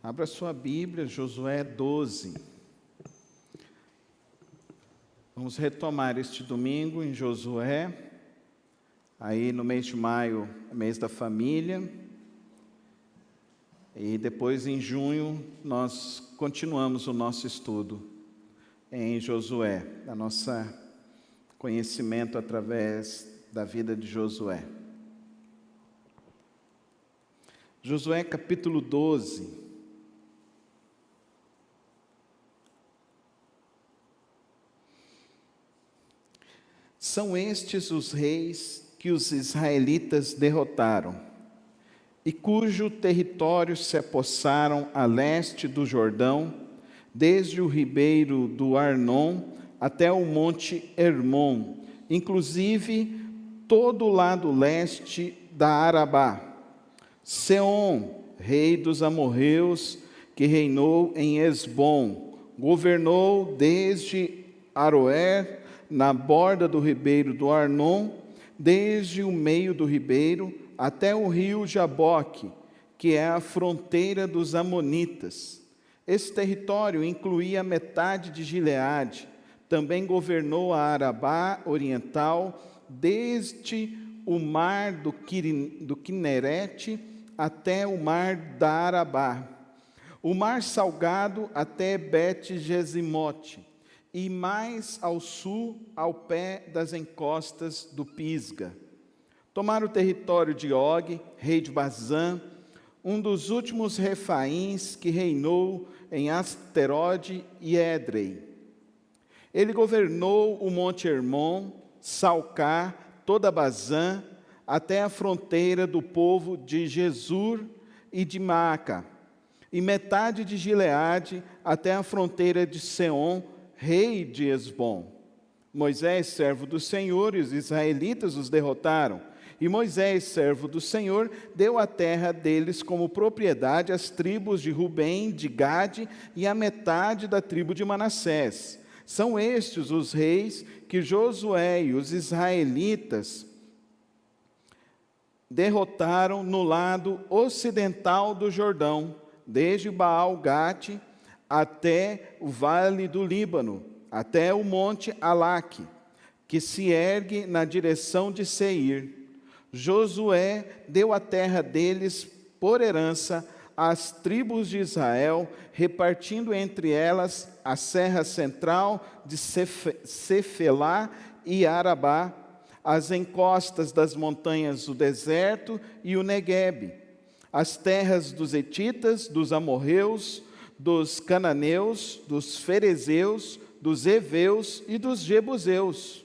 Abra sua Bíblia, Josué 12. Vamos retomar este domingo em Josué. Aí no mês de maio, mês da família. E depois em junho, nós continuamos o nosso estudo em Josué, a nossa conhecimento através da vida de Josué. Josué capítulo 12. São estes os reis que os israelitas derrotaram, e cujo território se apossaram a leste do Jordão, desde o ribeiro do Arnon até o monte Hermon, inclusive todo o lado leste da Arabá. Seom, rei dos amorreus, que reinou em Esbom, governou desde Aroer, na borda do ribeiro do Arnon, desde o meio do ribeiro até o rio Jaboque, que é a fronteira dos amonitas. Esse território incluía metade de Gileade. Também governou a Arabá oriental, desde o mar do Quinerete até o mar da Arabá, o mar salgado até Bet-Gesimote, e mais ao sul, ao pé das encostas do Pisga. Tomaram o território de Og, rei de Bazã, um dos últimos refaíns que reinou em Asterode e Edrei. Ele governou o monte Hermon, Salcá, toda Bazã, até a fronteira do povo de Jesur e de Maaca, e metade de Gileade até a fronteira de Seom, rei de Esbom. Moisés, servo do Senhor, e os israelitas os derrotaram. E Moisés, servo do Senhor, deu a terra deles como propriedade às tribos de Rubem, de Gade e a metade da tribo de Manassés. São estes os reis que Josué e os israelitas derrotaram no lado ocidental do Jordão, desde Baal-Gate até o vale do Líbano, até o monte Alaque, que se ergue na direção de Seir. Josué deu a terra deles por herança às tribos de Israel, repartindo entre elas a serra central de Cefelá e Arabá, as encostas das montanhas do deserto e o Neguebe, as terras dos hetitas, dos amorreus, dos cananeus, dos ferezeus, dos heveus e dos jebuseus.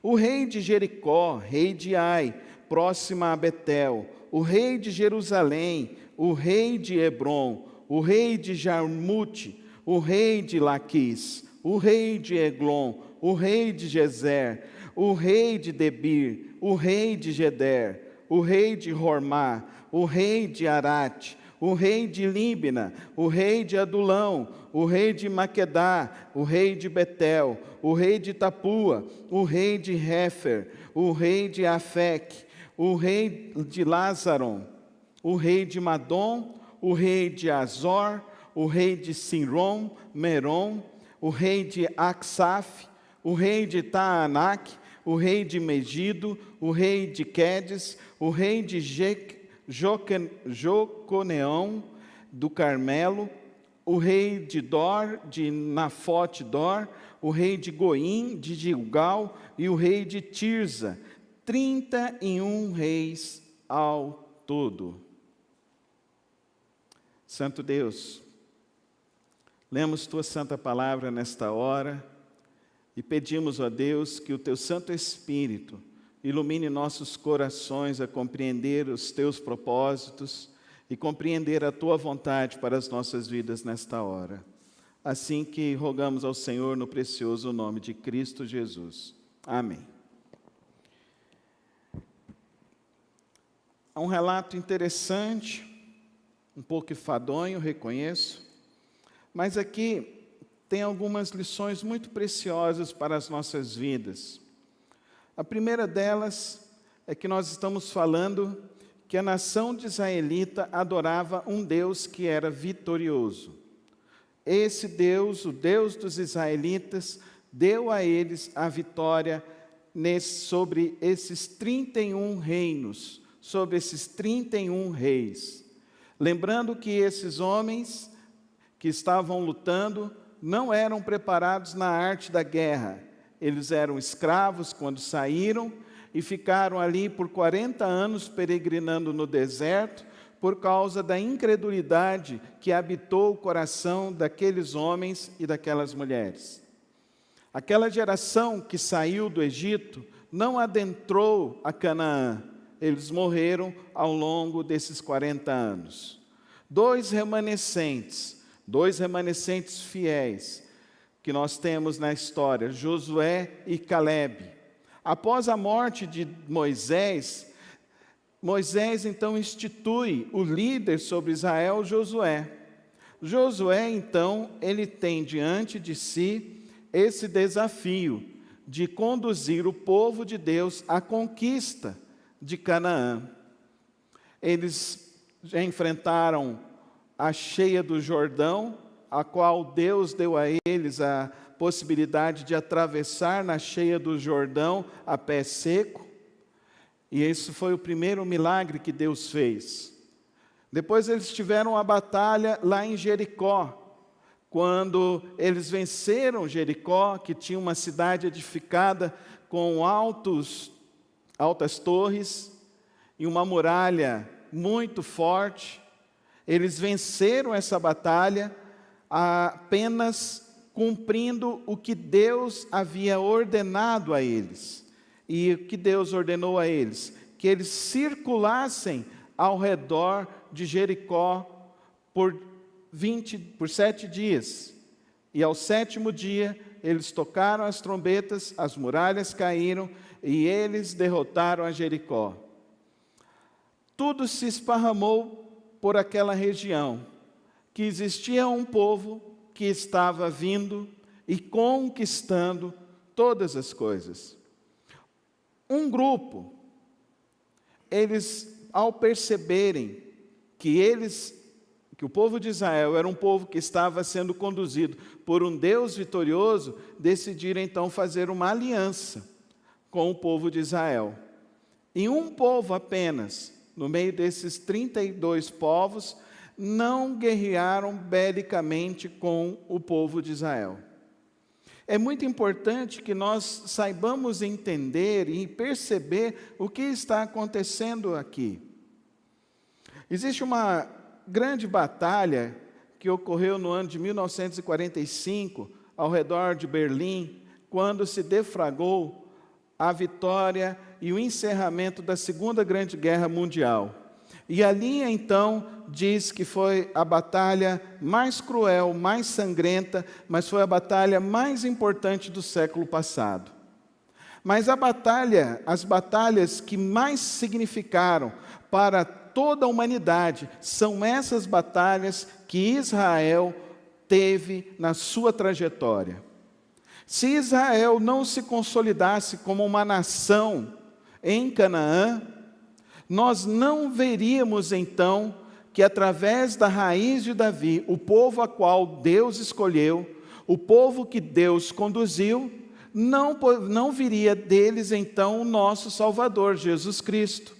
O rei de Jericó, rei de Ai, próxima a Betel, o rei de Jerusalém, o rei de Hebrom, o rei de Jarmute, o rei de Laquis, o rei de Eglon, o rei de Gezer, o rei de Debir, o rei de Geder, o rei de Hormá, o rei de Arate, o rei de Líbina, o rei de Adulão, o rei de Maquedá, o rei de Betel, o rei de Tapua, o rei de Hefer, o rei de Afec, o rei de Lázaron, o rei de Madom, o rei de Azor, o rei de Sinrom, Merom, o rei de Aksaf, o rei de Taanac, o rei de Megido, o rei de Quedes, o rei de Joconeão do Carmelo, o rei de Dor, de Nafote-Dor, o rei de Goim, de Gilgal, e o rei de Tirza, 31 reis ao todo. Santo Deus, lemos Tua Santa Palavra nesta hora e pedimos, ó Deus, que o Teu Santo Espírito ilumine nossos corações a compreender os Teus propósitos e compreender a Tua vontade para as nossas vidas nesta hora. Assim que rogamos ao Senhor no precioso nome de Cristo Jesus. Amém. Há um relato interessante, um pouco enfadonho, reconheço, mas aqui tem algumas lições muito preciosas para as nossas vidas. A primeira delas é que nós estamos falando que a nação de israelita adorava um Deus que era vitorioso. Esse Deus, o Deus dos israelitas, deu a eles a vitória sobre esses 31 reinos, sobre esses 31 reis. Lembrando que esses homens que estavam lutando não eram preparados na arte da guerra. Eles eram escravos quando saíram e ficaram ali por 40 anos peregrinando no deserto por causa da incredulidade que habitou o coração daqueles homens e daquelas mulheres. Aquela geração que saiu do Egito não adentrou a Canaã. Eles morreram ao longo desses 40 anos. Dois remanescentes fiéis que nós temos na história, Josué e Calebe. Após a morte de Moisés então institui o líder sobre Israel, Josué. Josué, então, ele tem diante de si esse desafio de conduzir o povo de Deus à conquista de Canaã. Eles já enfrentaram a cheia do Jordão, a qual Deus deu a eles a possibilidade de atravessar na cheia do Jordão a pé seco. E esse foi o primeiro milagre que Deus fez. Depois eles tiveram a batalha lá em Jericó, quando eles venceram Jericó, que tinha uma cidade edificada com altas torres e uma muralha muito forte. Eles venceram essa batalha apenas cumprindo o que Deus havia ordenado a eles. E o que Deus ordenou a eles? Que eles circulassem ao redor de Jericó por 7 dias. E ao 7º dia, eles tocaram as trombetas, as muralhas caíram e eles derrotaram a Jericó. Tudo se esparramou por aquela região, que existia um povo que estava vindo e conquistando todas as coisas. Um grupo, eles, ao perceberem que o povo de Israel era um povo que estava sendo conduzido por um Deus vitorioso, decidiram então fazer uma aliança com o povo de Israel. E um povo apenas, no meio desses 32 povos, não guerrearam belicamente com o povo de Israel. É muito importante que nós saibamos entender e perceber o que está acontecendo aqui. Existe uma grande batalha que ocorreu no ano de 1945, ao redor de Berlim, quando se deflagrou a vitória e o encerramento da Segunda Grande Guerra Mundial. E ali, então, diz que foi a batalha mais cruel, mais sangrenta, mas foi a batalha mais importante do século passado. Mas as batalhas que mais significaram para toda a humanidade são essas batalhas que Israel teve na sua trajetória. Se Israel não se consolidasse como uma nação em Canaã, nós não veríamos então que através da raiz de Davi, o povo a qual Deus escolheu, o povo que Deus conduziu, não viria deles então o nosso Salvador, Jesus Cristo.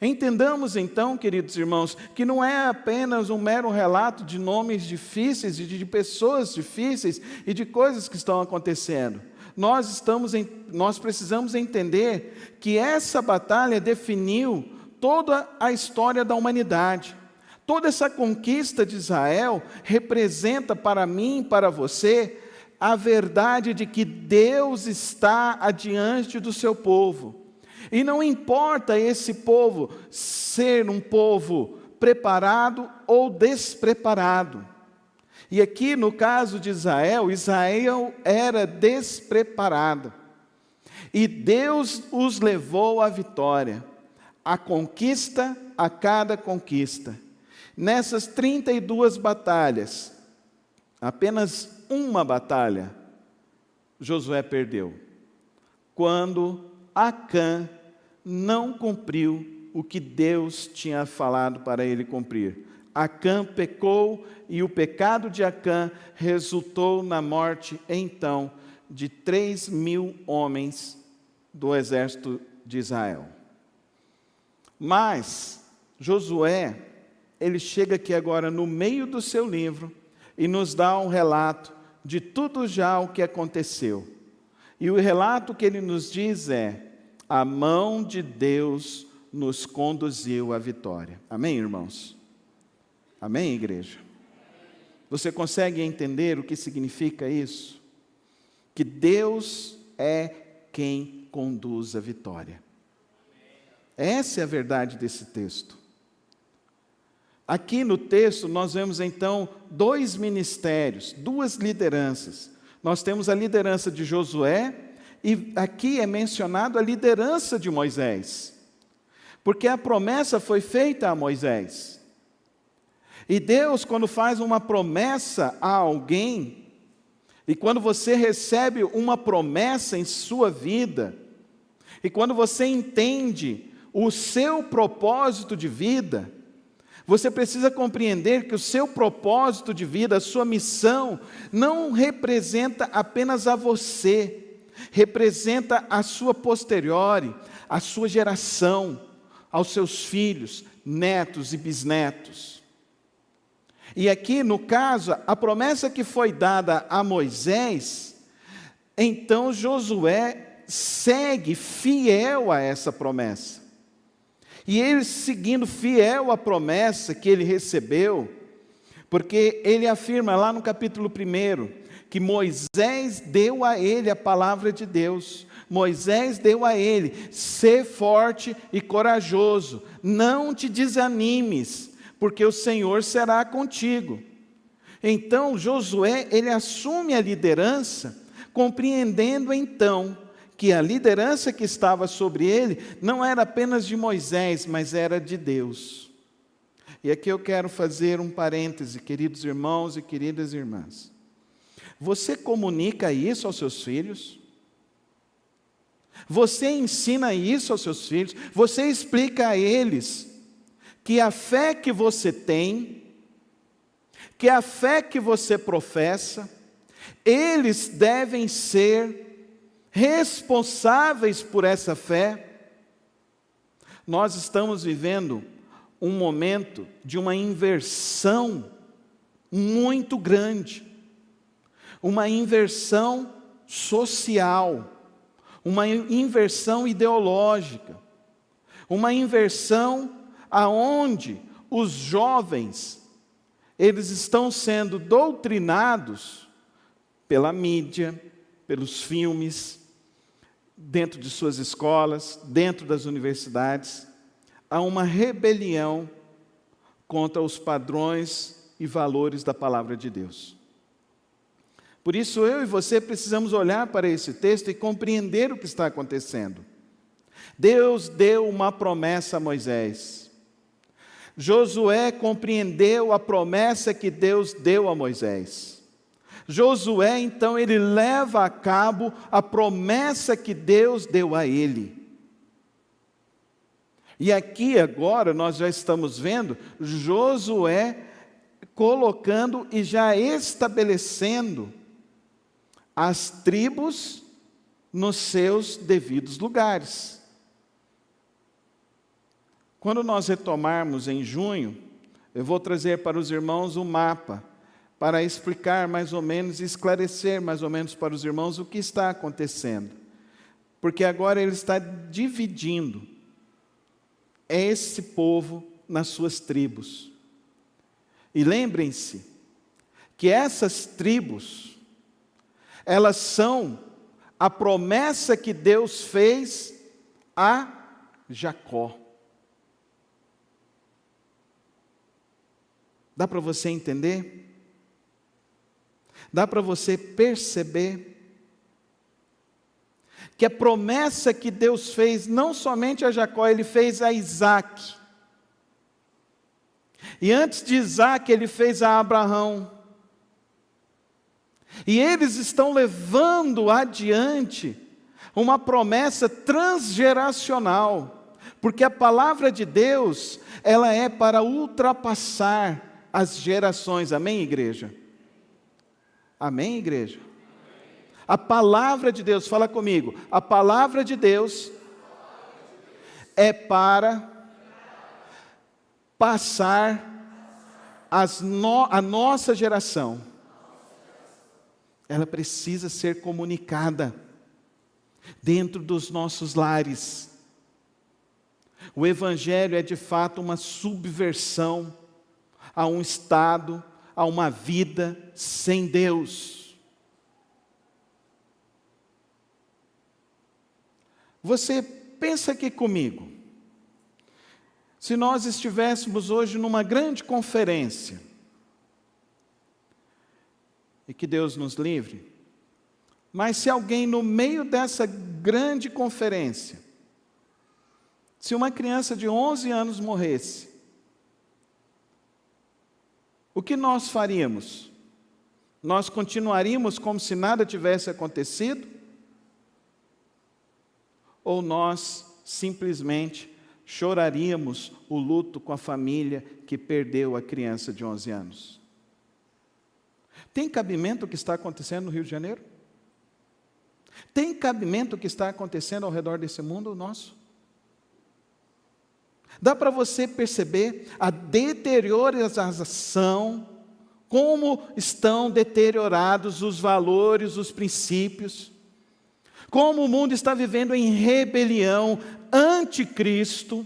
Entendamos então, queridos irmãos, que não é apenas um mero relato de nomes difíceis, de pessoas difíceis e de coisas que estão acontecendo. Nós precisamos entender que essa batalha definiu toda a história da humanidade. Toda essa conquista de Israel representa para mim e para você a verdade de que Deus está adiante do seu povo. E não importa esse povo ser um povo preparado ou despreparado. E aqui no caso de Israel era despreparado. E Deus os levou à vitória, a conquista a cada conquista. Nessas 32 batalhas, apenas uma batalha Josué perdeu, quando Acã não cumpriu o que Deus tinha falado para ele cumprir. Acã pecou e o pecado de Acã resultou na morte, então, de 3.000 homens do exército de Israel. Mas Josué, ele chega aqui agora no meio do seu livro e nos dá um relato de tudo já o que aconteceu. E o relato que ele nos diz é: a mão de Deus nos conduziu à vitória. Amém, irmãos? Amém, igreja? Você consegue entender o que significa isso? Que Deus é quem conduz a vitória. Essa é a verdade desse texto. Aqui no texto nós vemos então 2 ministérios, 2 lideranças. Nós temos a liderança de Josué e aqui é mencionado a liderança de Moisés. Porque a promessa foi feita a Moisés. E Deus, quando faz uma promessa a alguém, e quando você recebe uma promessa em sua vida, e quando você entende o seu propósito de vida, você precisa compreender que o seu propósito de vida, a sua missão, não representa apenas a você, representa a sua posteriori, a sua geração, aos seus filhos, netos e bisnetos. E aqui, no caso, a promessa que foi dada a Moisés, então Josué segue fiel a essa promessa. E ele seguindo fiel à promessa que ele recebeu, porque ele afirma lá no capítulo 1, que Moisés deu a ele a palavra de Deus. Moisés deu a ele: sê forte e corajoso, não te desanimes, porque o Senhor será contigo. Então Josué, ele assume a liderança, compreendendo então que a liderança que estava sobre ele não era apenas de Moisés, mas era de Deus. E aqui eu quero fazer um parêntese, queridos irmãos e queridas irmãs. Você comunica isso aos seus filhos? Você ensina isso aos seus filhos? Você explica a eles que a fé que você tem, que a fé que você professa, eles devem ser responsáveis por essa fé? Nós estamos vivendo um momento de uma inversão muito grande, uma inversão social, uma inversão ideológica, uma inversão aonde os jovens, eles estão sendo doutrinados pela mídia, pelos filmes, dentro de suas escolas, dentro das universidades, a uma rebelião contra os padrões e valores da palavra de Deus. Por isso eu e você precisamos olhar para esse texto e compreender o que está acontecendo. Deus deu uma promessa a Moisés. Josué compreendeu a promessa que Deus deu a Moisés. Josué, então, ele leva a cabo a promessa que Deus deu a ele. E aqui agora nós já estamos vendo Josué colocando e já estabelecendo as tribos nos seus devidos lugares. Quando nós retomarmos em junho, eu vou trazer para os irmãos um mapa, para explicar mais ou menos, esclarecer mais ou menos para os irmãos o que está acontecendo. Porque agora ele está dividindo esse povo nas suas tribos. E lembrem-se que essas tribos, elas são a promessa que Deus fez a Jacó. Dá para você entender? Dá para você perceber que a promessa que Deus fez, não somente a Jacó, Ele fez a Isaac. E antes de Isaac, Ele fez a Abraão. E eles estão levando adiante uma promessa transgeracional. Porque a palavra de Deus, ela é para ultrapassar as gerações. Amém, igreja? Amém, igreja? A palavra de Deus, fala comigo, a palavra de Deus é para passar a nossa geração. Ela precisa ser comunicada dentro dos nossos lares. O Evangelho é de fato uma subversão a um estado, a uma vida sem Deus. Você pensa aqui comigo, se nós estivéssemos hoje numa grande conferência, e que Deus nos livre, mas se alguém no meio dessa grande conferência, se uma criança de 11 anos morresse, o que nós faríamos? Nós continuaríamos como se nada tivesse acontecido? Ou nós simplesmente choraríamos o luto com a família que perdeu a criança de 11 anos? Tem cabimento o que está acontecendo no Rio de Janeiro? Tem cabimento o que está acontecendo ao redor desse mundo nosso? Dá para você perceber a deterioração, como estão deteriorados os valores, os princípios, como o mundo está vivendo em rebelião, anticristo.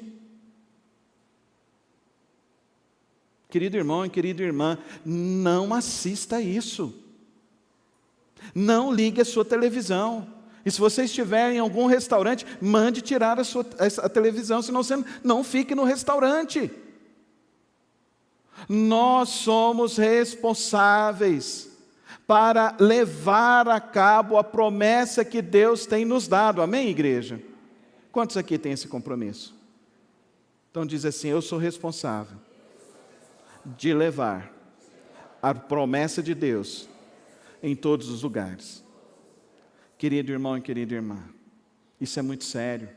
Querido irmão e querida irmã, não assista a isso. Não ligue a sua televisão. E se você estiver em algum restaurante, mande tirar a televisão, senão você não fique no restaurante. Nós somos responsáveis para levar a cabo a promessa que Deus tem nos dado. Amém, igreja? Quantos aqui têm esse compromisso? Então diz assim: eu sou responsável de levar a promessa de Deus em todos os lugares. Querido irmão e querida irmã, isso é muito sério.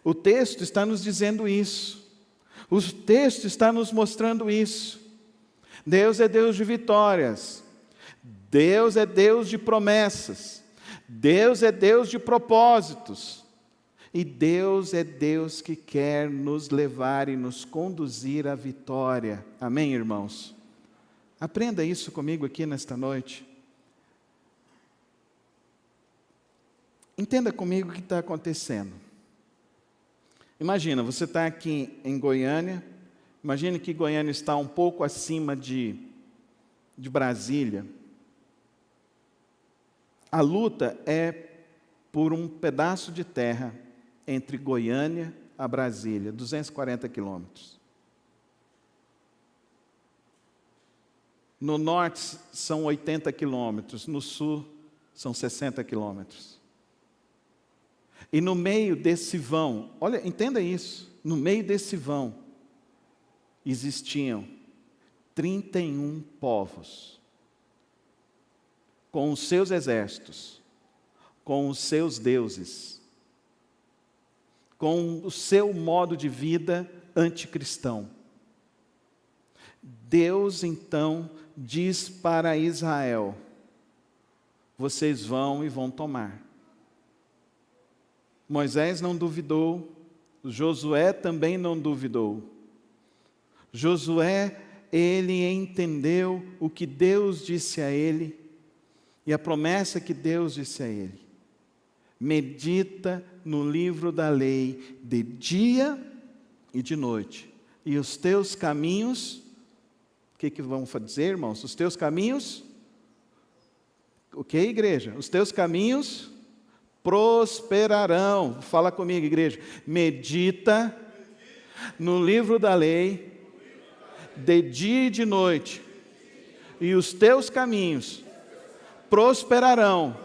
O texto está nos dizendo isso. O texto está nos mostrando isso. Deus é Deus de vitórias. Deus é Deus de promessas. Deus é Deus de propósitos. E Deus é Deus que quer nos levar e nos conduzir à vitória. Amém, irmãos? Aprenda isso comigo aqui nesta noite. Entenda comigo o que está acontecendo. Imagina, você está aqui em Goiânia. Imagine que Goiânia está um pouco acima de Brasília. A luta é por um pedaço de terra entre Goiânia a Brasília, 240 quilômetros. No norte são 80 quilômetros, no sul são 60 quilômetros. E no meio desse vão, olha, entenda isso, no meio desse vão existiam 31 povos, com os seus exércitos, com os seus deuses, com o seu modo de vida anticristão. Deus então diz para Israel: vocês vão e vão tomar. Moisés não duvidou, Josué também não duvidou. Josué, ele entendeu o que Deus disse a ele e a promessa que Deus disse a ele. Medita no livro da lei de dia e de noite, e os teus caminhos, o que vão dizer, irmãos? Os teus caminhos, o que, igreja? Os teus caminhos prosperarão. Fala comigo, igreja. Medita no livro da lei de dia e de noite, e os teus caminhos prosperarão.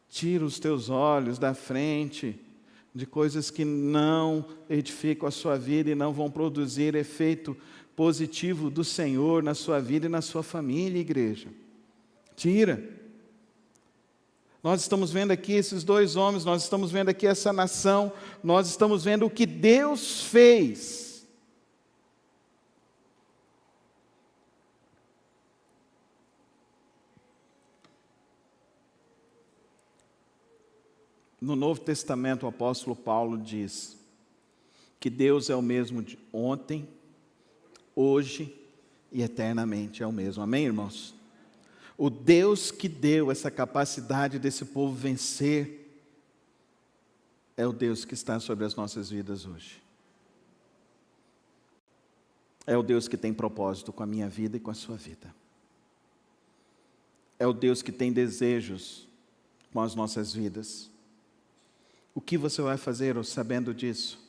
Tira os teus olhos da frente de coisas que não edificam a sua vida e não vão produzir efeito positivo do Senhor na sua vida e na sua família, igreja. Tira. Nós estamos vendo aqui esses dois homens, nós estamos vendo aqui essa nação, nós estamos vendo o que Deus fez. No Novo Testamento, o apóstolo Paulo diz que Deus é o mesmo de ontem, hoje e eternamente é o mesmo. Amém, irmãos? O Deus que deu essa capacidade desse povo vencer é o Deus que está sobre as nossas vidas hoje. É o Deus que tem propósito com a minha vida e com a sua vida. É o Deus que tem desejos com as nossas vidas. O que você vai fazer sabendo disso?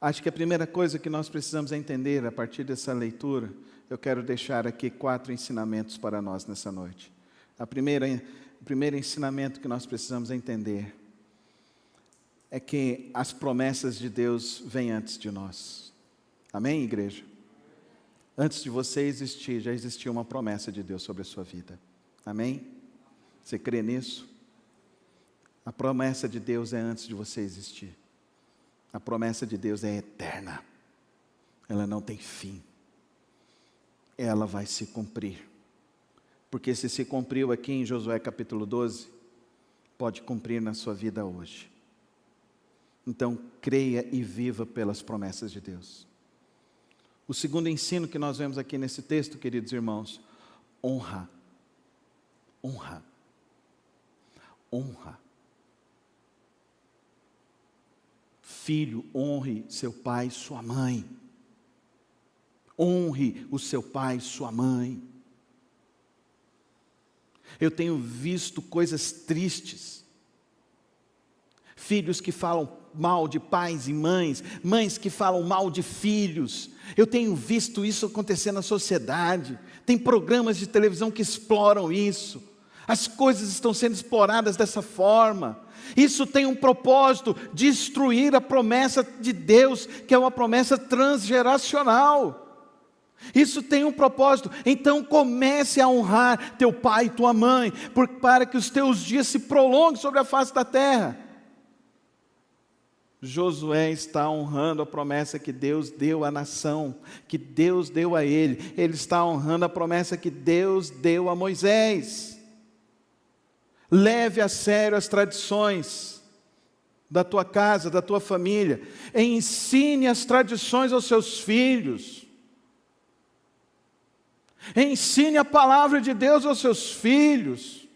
Acho que a primeira coisa que nós precisamos entender a partir dessa leitura, eu quero deixar aqui 4 ensinamentos para nós nessa noite. O primeiro ensinamento que nós precisamos entender é que as promessas de Deus vêm antes de nós. Amém, igreja? Antes de você existir, já existia uma promessa de Deus sobre a sua vida. Amém? Você crê nisso? A promessa de Deus é antes de você existir. A promessa de Deus é eterna. Ela não tem fim. Ela vai se cumprir. Porque se cumpriu aqui em Josué capítulo 12, pode cumprir na sua vida hoje. Então, creia e viva pelas promessas de Deus. O segundo ensino que nós vemos aqui nesse texto, queridos irmãos, honra. Honra. Honra. Filho, honre seu pai e sua mãe. Honre o seu pai e sua mãe. Eu tenho visto coisas tristes. Filhos que falam mal de pais e mães, mães que falam mal de filhos. Eu tenho visto isso acontecer na sociedade. Tem programas de televisão que exploram isso. As coisas estão sendo exploradas dessa forma. Isso tem um propósito, destruir a promessa de Deus, que é uma promessa transgeracional. Isso tem um propósito. Então comece a honrar teu pai e tua mãe, para que os teus dias se prolonguem sobre a face da terra. Josué está honrando a promessa que Deus deu à nação, que Deus deu a ele. Ele está honrando a promessa que Deus deu a Moisés. Leve a sério as tradições da tua casa, da tua família. Ensine as tradições aos seus filhos. Ensine a palavra de Deus aos seus filhos.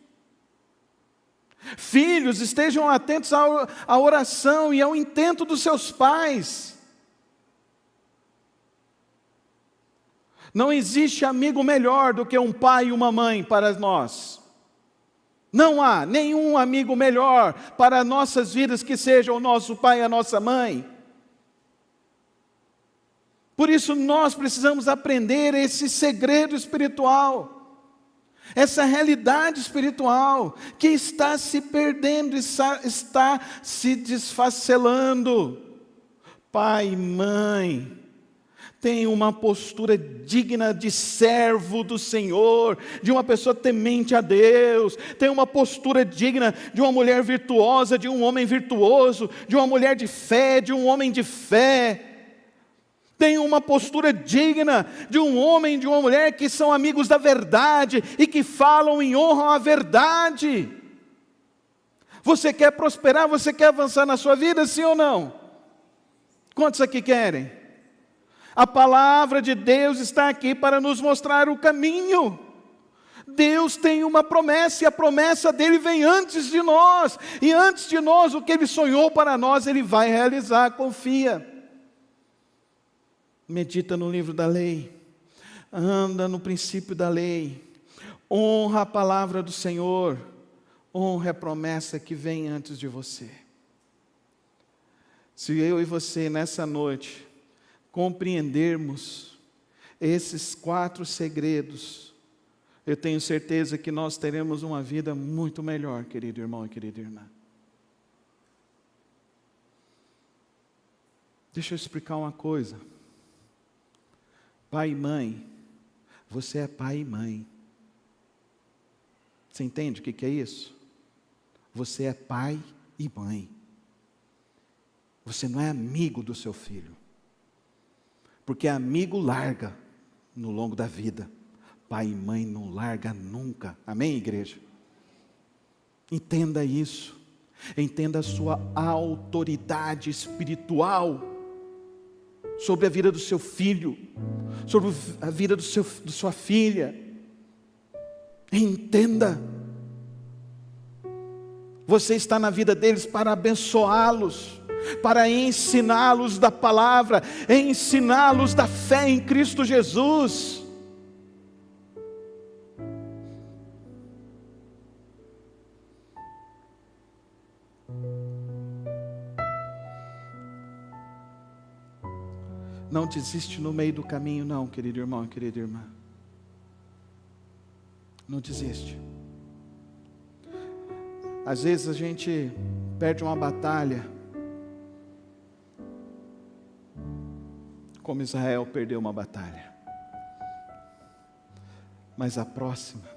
Filhos, estejam atentos à oração e ao intento dos seus pais. Não existe amigo melhor do que um pai e uma mãe para nós. Não há nenhum amigo melhor para nossas vidas que seja o nosso pai e a nossa mãe. Por isso nós precisamos aprender esse segredo espiritual, essa realidade espiritual que está se perdendo, está se desfacelando. Pai e mãe, tem uma postura digna de servo do Senhor, de uma pessoa temente a Deus. Tem uma postura digna de uma mulher virtuosa, de um homem virtuoso, de uma mulher de fé, de um homem de fé. Tem uma postura digna de um homem e de uma mulher que são amigos da verdade e que falam e honram a verdade. Você quer prosperar? Você quer avançar na sua vida, sim ou não? Quantos aqui querem? A palavra de Deus está aqui para nos mostrar o caminho. Deus tem uma promessa e a promessa dele vem antes de nós. E antes de nós, o que ele sonhou para nós, ele vai realizar, confia. Medita no livro da lei. Anda no princípio da lei. Honra a palavra do Senhor. Honre a promessa que vem antes de você. Se eu e você nessa noite compreendermos esses 4 segredos, eu tenho certeza que nós teremos uma vida muito melhor, querido irmão e querida irmã. Deixa eu explicar uma coisa. Pai e mãe, você é pai e mãe. Você entende o que é isso? Você é pai e mãe. Você não é amigo do seu filho. Porque amigo larga no longo da vida. Pai e mãe não larga nunca. Amém, igreja? Entenda isso. Entenda a sua autoridade espiritual sobre a vida do seu filho, sobre a vida de sua filha. Entenda. Você está na vida deles para abençoá-los, para ensiná-los da palavra, ensiná-los da fé em Cristo Jesus. Não desiste no meio do caminho, não, querido irmão e querida irmã. Não desiste. Às vezes a gente perde uma batalha, como Israel perdeu uma batalha. Mas a próxima,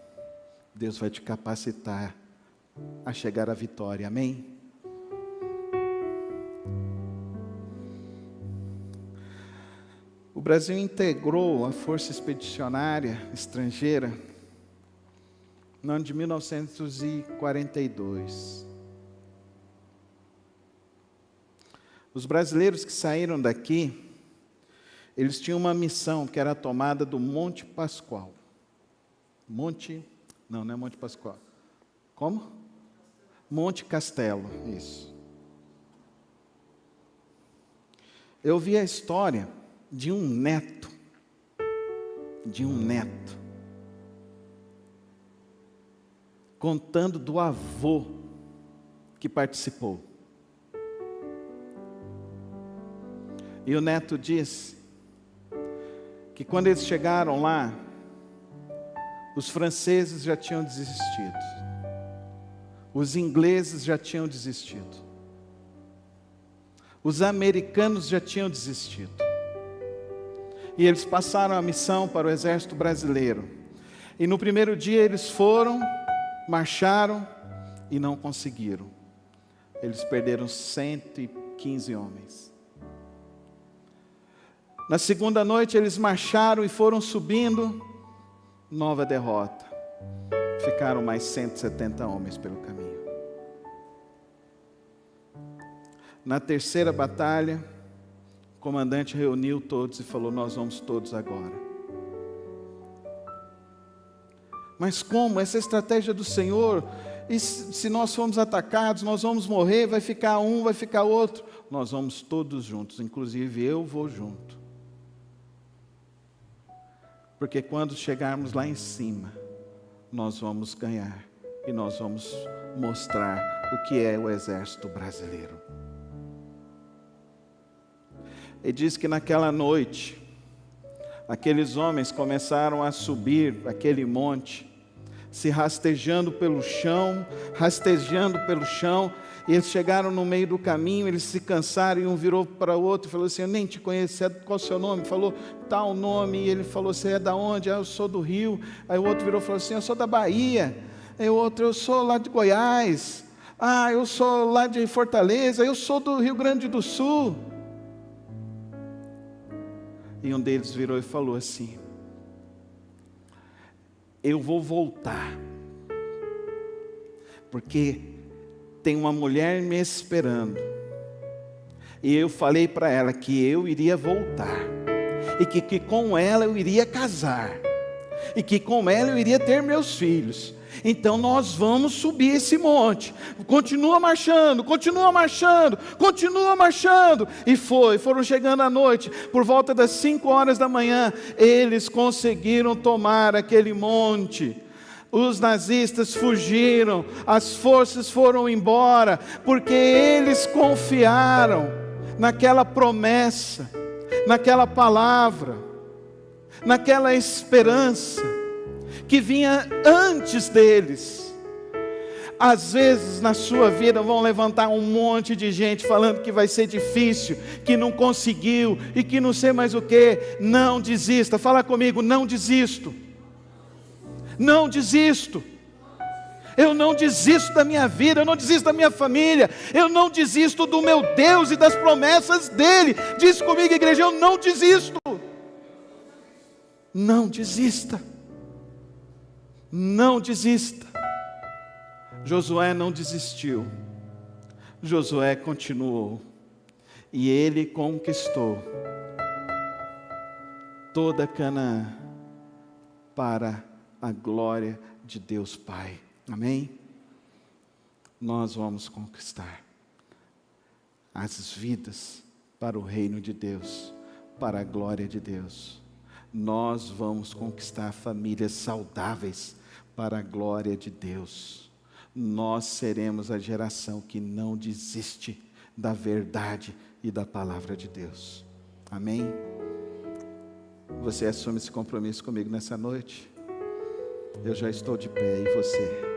Deus vai te capacitar a chegar à vitória, amém? O Brasil integrou a força expedicionária estrangeira no ano de 1942. Os brasileiros que saíram daqui, eles tinham uma missão que era a tomada do Monte Pascoal. Não é Monte Pascoal. Como? Monte Castelo, isso. Eu vi a história de um neto, contando do avô que participou. E o neto disse que quando eles chegaram lá, os franceses já tinham desistido, os ingleses já tinham desistido, os americanos já tinham desistido. E eles passaram a missão para o exército brasileiro. E no primeiro dia eles foram, marcharam e não conseguiram. Eles perderam 115 homens. Na segunda noite eles marcharam e foram subindo, nova derrota. Ficaram mais 170 homens pelo caminho. Na terceira batalha, o comandante reuniu todos e falou: nós vamos todos agora. Mas como? Essa é a estratégia do Senhor. E se nós formos atacados, nós vamos morrer, vai ficar um, vai ficar outro. Nós vamos todos juntos, inclusive eu vou junto. Porque quando chegarmos lá em cima, nós vamos ganhar. E nós vamos mostrar o que é o exército brasileiro. E diz que naquela noite, aqueles homens começaram a subir aquele monte, se rastejando pelo chão, e eles chegaram no meio do caminho, eles se cansaram, e um virou para o outro e falou assim: eu nem te conheço, qual é o seu nome? Falou, tal nome, e ele falou, você é da onde? Eu sou do Rio. Aí o outro virou e falou assim, eu sou da Bahia. Aí o outro, eu sou lá de Goiás. Eu sou lá de Fortaleza, eu sou do Rio Grande do Sul. E um deles virou e falou assim: eu vou voltar, porque tem uma mulher me esperando, e eu falei para ela que eu iria voltar, e que com ela eu iria casar, e que com ela eu iria ter meus filhos. Então nós vamos subir esse monte. Continua marchando. E foram chegando à noite. Por volta das 5 horas da manhã, eles conseguiram tomar aquele monte. Os nazistas fugiram, as forças foram embora, porque eles confiaram naquela promessa, naquela palavra, naquela esperança que vinha antes deles. Às vezes na sua vida vão levantar um monte de gente falando que vai ser difícil, que não conseguiu e que não sei mais o que. Não desista, fala comigo, não desisto. Não desisto. Eu não desisto da minha vida, eu não desisto da minha família, eu não desisto do meu Deus e das promessas dEle. Diz comigo, igreja, eu não desisto. Não desista. Não desista. Josué não desistiu. Josué continuou. E ele conquistou toda Canaã para a glória de Deus Pai. Amém? Nós vamos conquistar as vidas para o reino de Deus, para a glória de Deus. Nós vamos conquistar famílias saudáveis para a glória de Deus. Nós seremos a geração que não desiste da verdade e da palavra de Deus. Amém? Você assume esse compromisso comigo nessa noite? Eu já estou de pé, e você?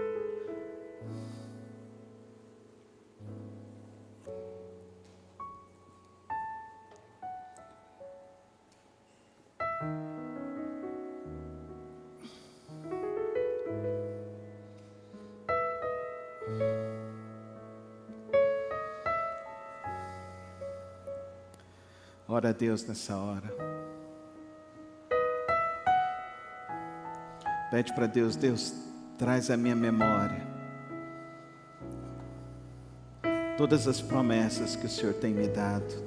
Ora a Deus nessa hora. Pede para Deus, Deus, traz à minha memória todas as promessas que o Senhor tem me dado.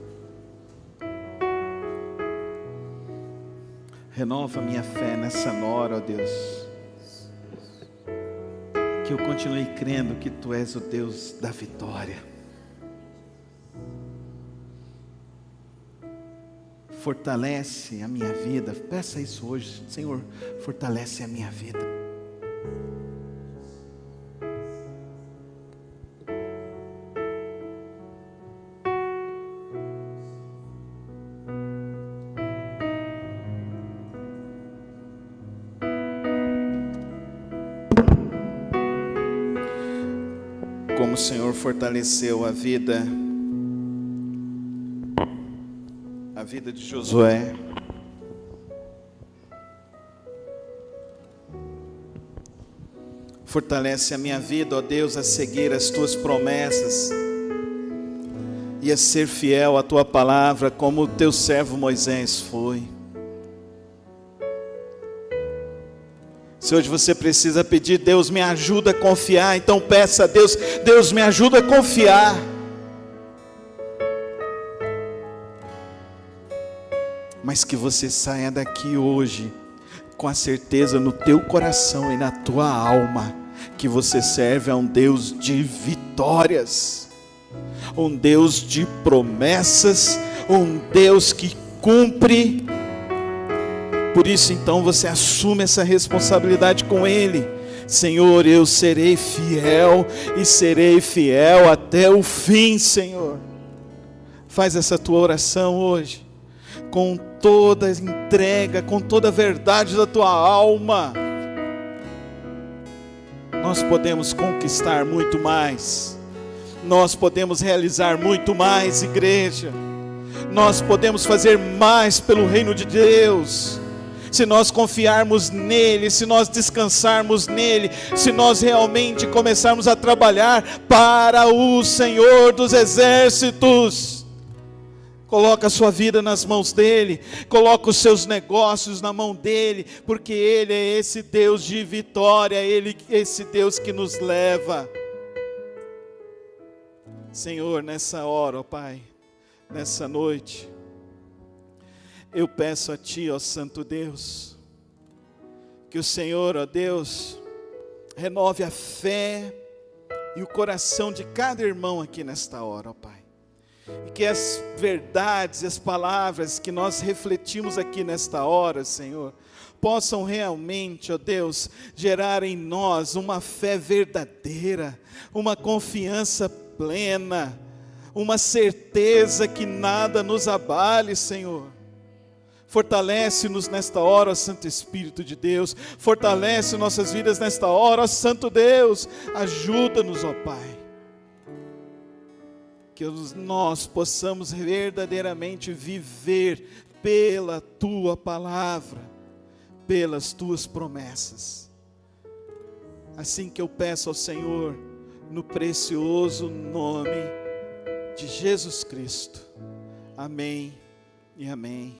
Renova minha fé nessa hora, ó Deus. Que eu continue crendo que Tu és o Deus da vitória. Fortalece a minha vida. Peça isso hoje, Senhor, fortalece a minha vida. Como o Senhor fortaleceu a vida de Josué, fortalece a minha vida, ó Deus, a seguir as Tuas promessas e a ser fiel à Tua palavra, como o Teu servo Moisés foi. Se hoje você precisa pedir, Deus me ajuda a confiar, então peça a Deus, Deus me ajuda a confiar. Mas que você saia daqui hoje com a certeza no teu coração e na tua alma que você serve a um Deus de vitórias, um Deus de promessas, um Deus que cumpre. Por isso então você assume essa responsabilidade com Ele. Senhor, eu serei fiel e serei fiel até o fim, Senhor. Faz essa tua oração hoje, com toda a entrega, com toda a verdade da tua alma. Nós podemos conquistar muito mais. Nós podemos realizar muito mais, igreja. Nós podemos fazer mais pelo reino de Deus. Se nós confiarmos nele, se nós descansarmos nele, se nós realmente começarmos a trabalhar para o Senhor dos Exércitos. Coloca a sua vida nas mãos dele, coloca os seus negócios na mão dele, porque ele é esse Deus de vitória, ele é esse Deus que nos leva. Senhor, nessa hora, ó Pai, nessa noite, eu peço a Ti, ó Santo Deus, que o Senhor, ó Deus, renove a fé e o coração de cada irmão aqui nesta hora, ó Pai. E que as verdades, as palavras que nós refletimos aqui nesta hora, Senhor, possam realmente, ó Deus, gerar em nós uma fé verdadeira, uma confiança plena, uma certeza que nada nos abale, Senhor. Fortalece-nos nesta hora, ó Santo Espírito de Deus. Fortalece nossas vidas nesta hora, ó Santo Deus. Ajuda-nos, ó Pai. Que nós possamos verdadeiramente viver pela Tua palavra, pelas Tuas promessas. Assim que eu peço ao Senhor, no precioso nome de Jesus Cristo. Amém e amém.